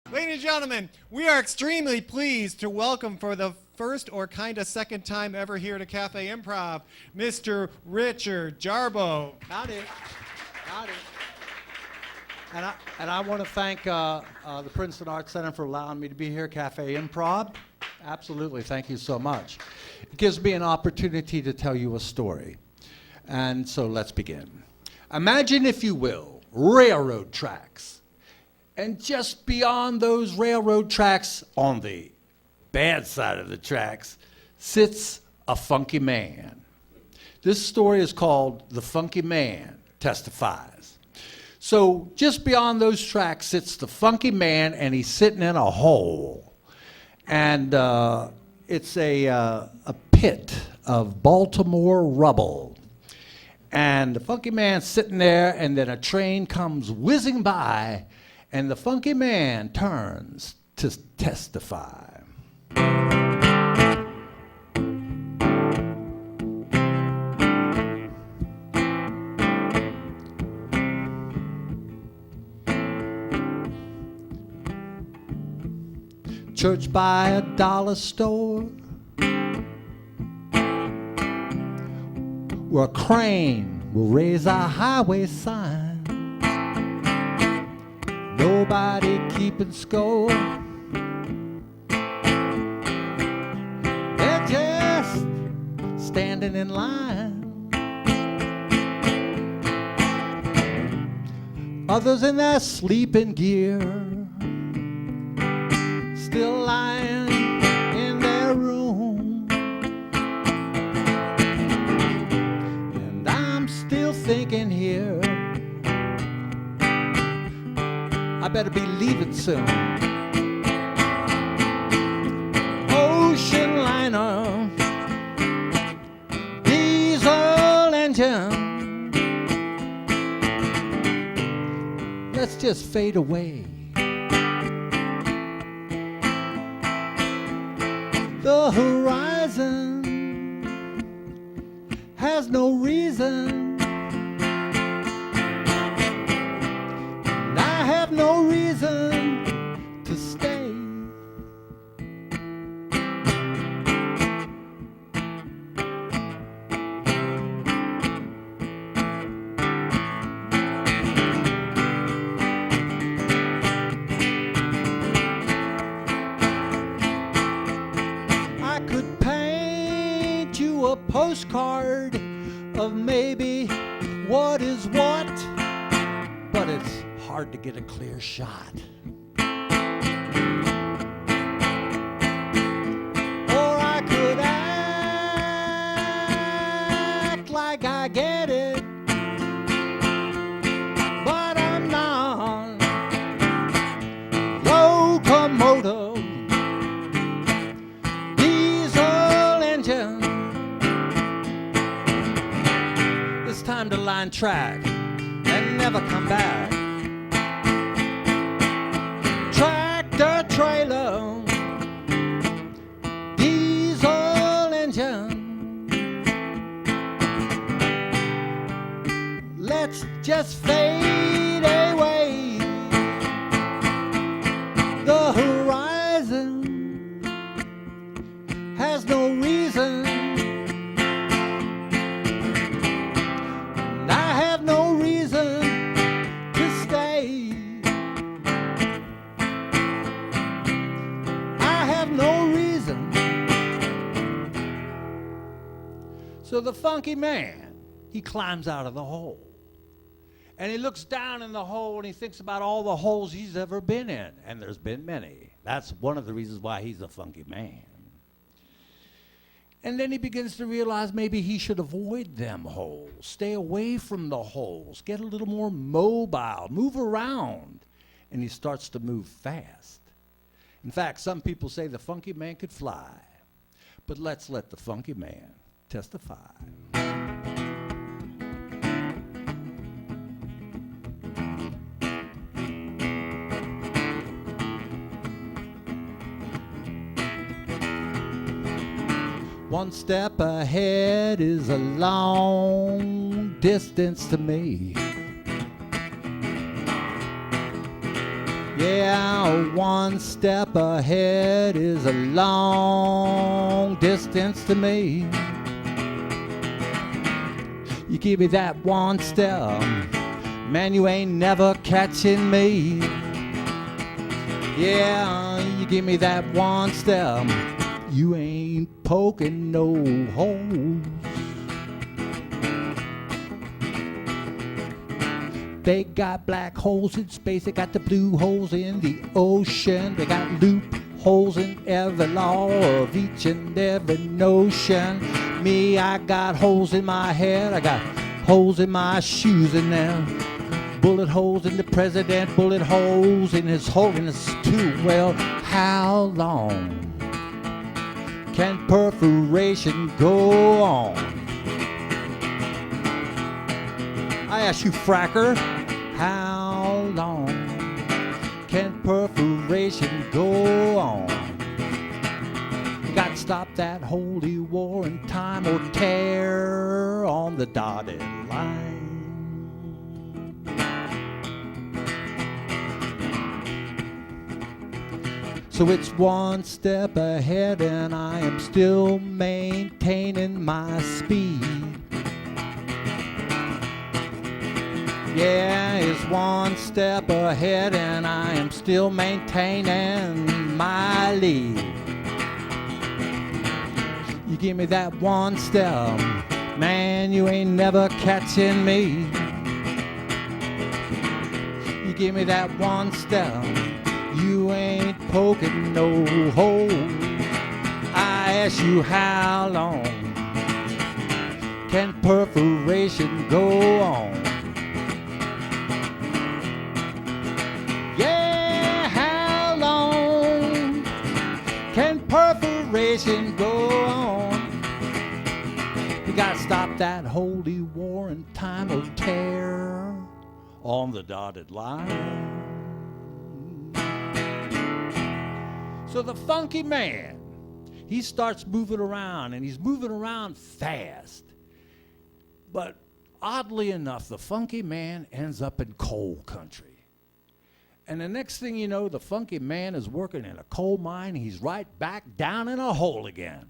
Ladies and gentlemen, we are extremely pleased to welcome for the first or kind of second time ever here to Cafe Improv, Mr. Richard Jarboe. Howdy. Howdy. And I want to thank the Princeton Arts Center for allowing me to be here, Cafe Improv. Absolutely, thank you so much. It gives me an opportunity to tell you a story. And so let's begin. Imagine, if you will, railroad tracks. And just beyond those railroad tracks, on the bad side of the tracks, sits a funky man. This story is called The Funky Man Testifies. So just beyond those tracks sits the funky man, and he's sitting in a hole. And it's a pit of Baltimore rubble. And the funky man's sitting there, and then a train comes whizzing by, and the funky man turns to testify. Church by a dollar store, where a crane will raise a highway sign. Nobody keeping score. They're just standing in line. Others in their sleeping gear, still lying in their room. And I'm still thinking here, I better be leaving soon. Ocean liner, diesel engine, let's just fade away. The horizon has no reason, and I have no reason to stay. I could paint you a postcard of maybe what is what, but it's hard to get a clear shot. Or I could act like I get it, but I'm not. Locomotive, diesel engine, it's time to line track and never come back. Tractor trailer, diesel engine, let's just fade away. The horizon has no reason, and I have no reason to stay. I have no reason. So the funky man, he climbs out of the hole. And he looks down in the hole and he thinks about all the holes he's ever been in. And there's been many. That's one of the reasons why he's a funky man. And then he begins to realize maybe he should avoid them holes, stay away from the holes, get a little more mobile, move around. And he starts to move fast. In fact, some people say the funky man could fly. But let's let the funky man testify. One step ahead is a long distance to me. Yeah, one step ahead is a long distance to me. You give me that one step, man, you ain't never catching me. Yeah, you give me that one step, you ain't poking no holes. They got black holes in space, they got the blue holes in the ocean. They got loopholes in every law of each and every notion. Me, I got holes in my head, I got holes in my shoes, and then bullet holes in the president, bullet holes in his holiness too. Well, how long can perforation go on? I ask you, fracker, how long can perforation go on? Got to stop that holy war in time or tear on the dotted line. So it's one step ahead and I am still maintaining my speed. Yeah, it's one step ahead and I am still maintaining my lead. You give me that one step, man, you ain't never catching me. You give me that one step, you ain't poking no hole. I ask you, how long can perforation go on? Yeah, how long can perforation go on? You gotta stop that holy war in time or tear on the dotted line. So the funky man, he starts moving around, and he's moving around fast. But oddly enough, the funky man ends up in coal country. And the next thing you know, the funky man is working in a coal mine. He's right back down in a hole again.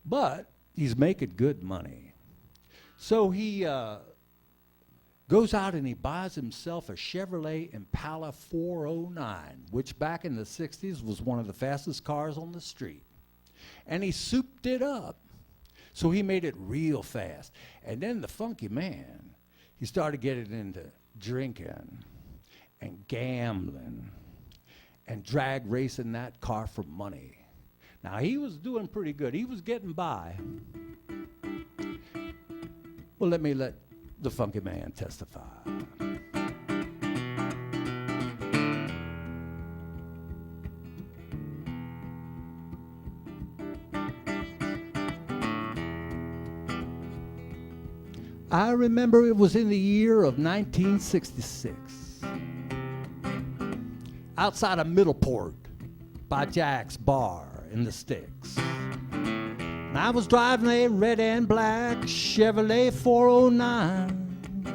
But he's making good money. So he goes out and he buys himself a Chevrolet Impala 409, which back in the 60s was one of the fastest cars on the street. And he souped it up. So he made it real fast. And then the funky man, he started getting into drinking and gambling and drag racing that car for money. Now, he was doing pretty good. He was getting by. Well, let the funky man testify. I remember it was in the year of 1966. Outside of Middleport by Jack's Bar in the Sticks. And I was driving a red and black Chevrolet 409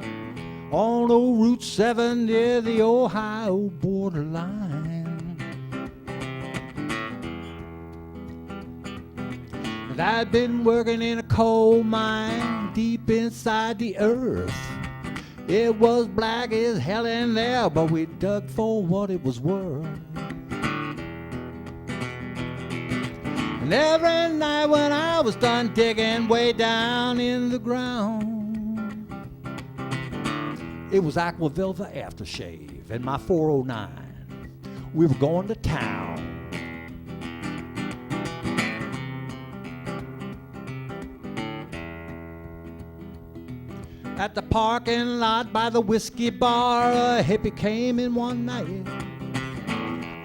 on old Route 7 near the Ohio borderline. And I'd been working in a coal mine deep inside the earth. It was black as hell in there, but we dug for what it was worth. And every night when I was done digging way down in the ground, it was Aquavelva aftershave and my 409. We were going to town. At the parking lot by the whiskey bar, a hippie came in one night.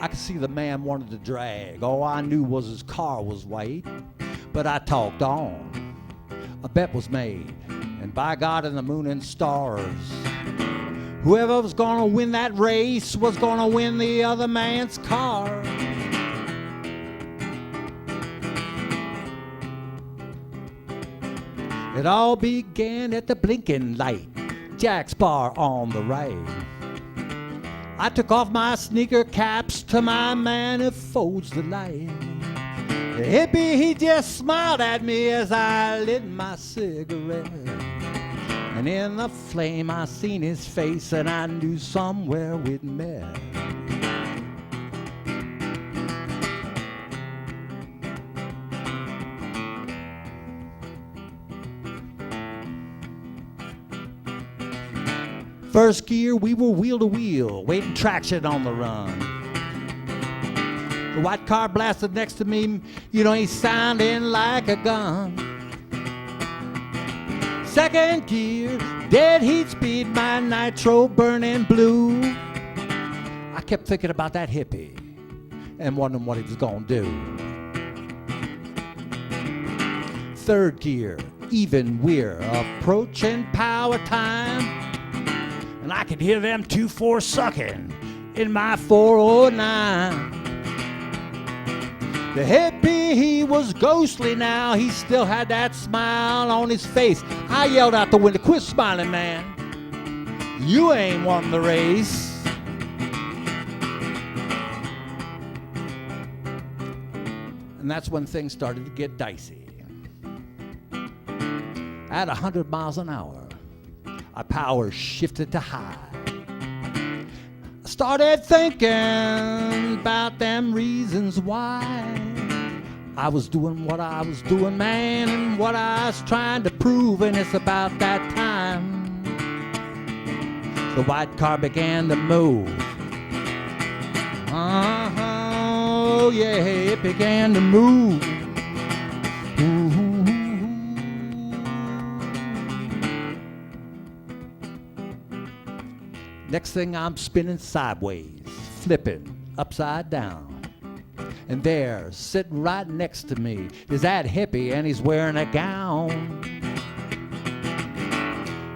I could see the man wanted to drag. All I knew was his car was white. But I talked on. A bet was made. And by God and the moon and stars, whoever was gonna win that race was gonna win the other man's car. It all began at the blinking light, Jack's Bar on the right. I took off my sneaker caps to my man who folds the light. The hippie, he just smiled at me as I lit my cigarette. And in the flame I seen his face and I knew somewhere we'd met. First gear, we were wheel to wheel, waiting traction on the run. The white car blasted next to me, you know, he's sounding like a gun. Second gear, dead heat speed, my nitro burning blue. I kept thinking about that hippie and wondering what he was gonna do. Third gear, even we're approaching power time. And I could hear them 2-4 sucking in my 409. The hippie, he was ghostly now. He still had that smile on his face. I yelled out the window, "Quit smiling, man. You ain't won the race." And that's when things started to get dicey. At 100 miles an hour, our power shifted to high. I started thinking about them reasons why I was doing what I was doing, man, and what I was trying to prove, and it's about that time the white car began to move. Oh yeah, it began to move. Next thing I'm spinning sideways, flipping upside down. And there, sitting right next to me, is that hippie, and he's wearing a gown.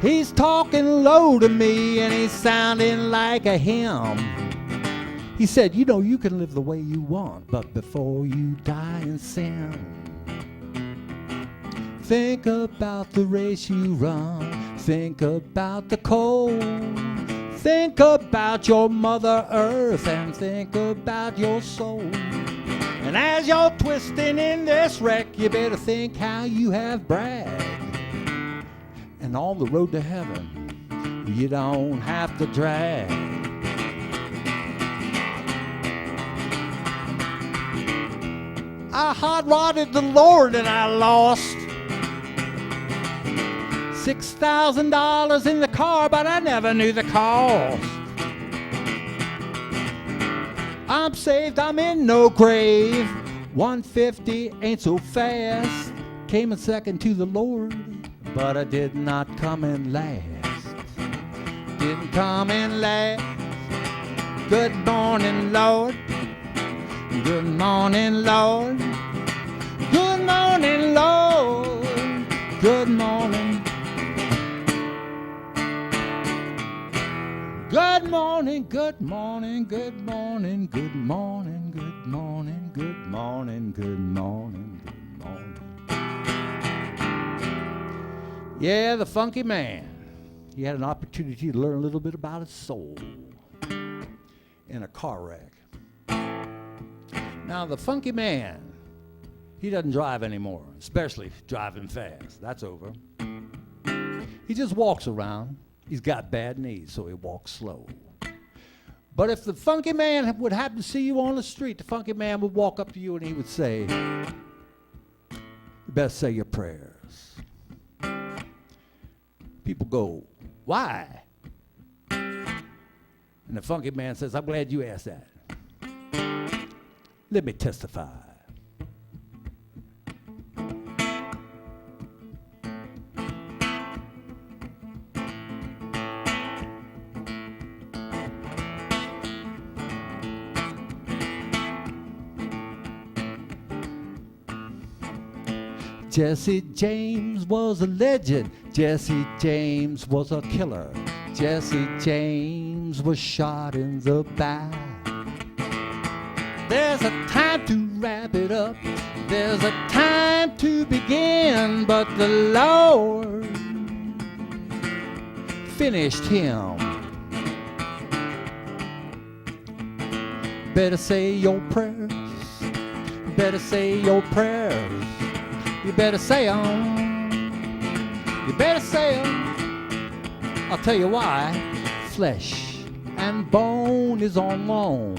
He's talking low to me and he's sounding like a hymn. He said, "You know, you can live the way you want, but before you die in sin, think about the race you run, think about the cold. Think about your Mother Earth and think about your soul. And as you're twisting in this wreck, you better think how you have bragged. And on the road to heaven, you don't have to drag." I hot-rodded the Lord and I lost $6,000 in the car, but I never knew the cost. I'm saved, I'm in no grave. 150 ain't so fast. Came in second to the Lord, but I did not come in last. Didn't come in last. Good morning, Lord. Good morning, Lord. Good morning, Lord. Good morning. Good morning, good morning, good morning, good morning, good morning, good morning, good morning, good morning. Yeah, the funky man. He had an opportunity to learn a little bit about his soul in a car wreck. Now, the funky man, he doesn't drive anymore, especially driving fast. That's over. He just walks around. He's got bad knees, so he walks slow. But if the funky man would happen to see you on the street, the funky man would walk up to you and he would say, "You better say your prayers." People go, "Why?" And the funky man says, "I'm glad you asked that. Let me testify." Jesse James was a legend. Jesse James was a killer. Jesse James was shot in the back. There's a time to wrap it up. There's a time to begin, but the Lord finished him. better say your prayers. You better say your prayers. You better say 'em. You better say 'em. I'll tell you why. Flesh and bone is on loan.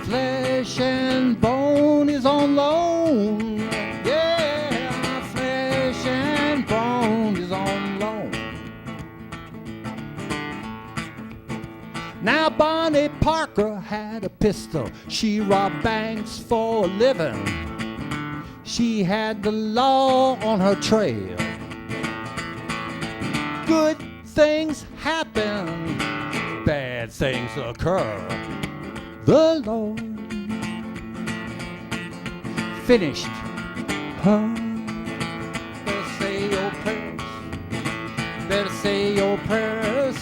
Flesh and bone is on loan. Yeah, flesh and bone is on loan. Now Bonnie Parker had a pistol. She robbed banks for a living. She had the law on her trail. Good things happen, bad things occur. The Lord finished her. Better say your prayers. Better say your prayers.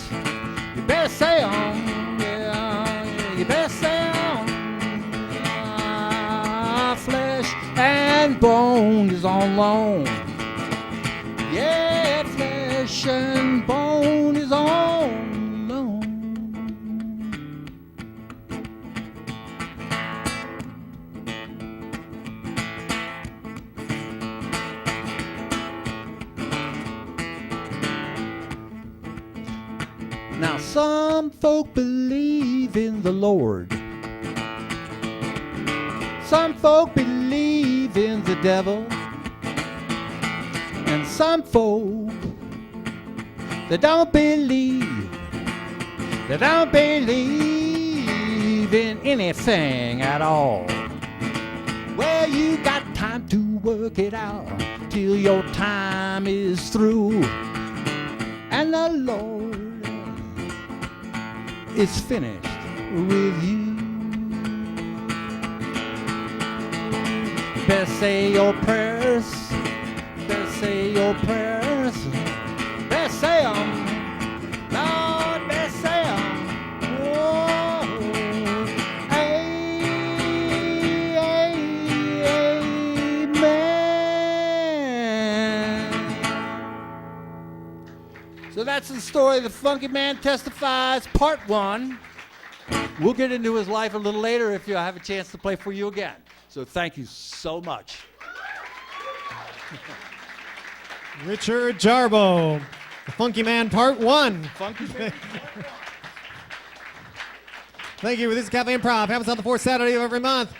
You better say 'em. Yeah, you better say 'em. Flesh and bone is on loan. Yeah, flesh and bone is on loan. Now some folk believe in the Lord. Some folk believe in the devil. And some folk, they don't believe in anything at all. Well, you got time to work it out till your time is through. And the Lord is finished with you. Better say your prayers. Better say your prayers. Better say 'em. Lord, better say 'em. Whoa. Amen. So that's the story of the Funky Man Testifies, Part 1. We'll get into his life a little later if you have a chance to play for you again. So thank you so much. Richard Jarboe, the Funky Man Part 1. Funky Man. Thank you. This is Cafe Improv. Happens on the fourth Saturday of every month.